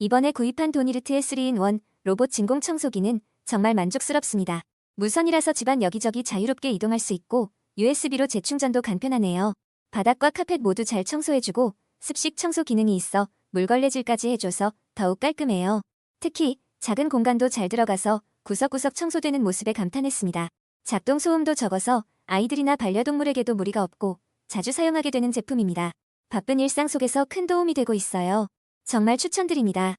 이번에 구입한 도니르트의 3-in-1 로봇 진공 청소기는 정말 만족스럽습니다. 무선이라서 집안 여기저기 자유롭게 이동할 수 있고 USB로 재충전도 간편하네요. 바닥과 카펫 모두 잘 청소해주고 습식 청소 기능이 있어 물걸레질까지 해줘서 더욱 깔끔해요. 특히 작은 공간도 잘 들어가서 구석구석 청소되는 모습에 감탄했습니다. 작동 소음도 적어서 아이들이나 반려동물에게도 무리가 없고 자주 사용하게 되는 제품입니다. 바쁜 일상 속에서 큰 도움이 되고 있어요. 정말 추천드립니다.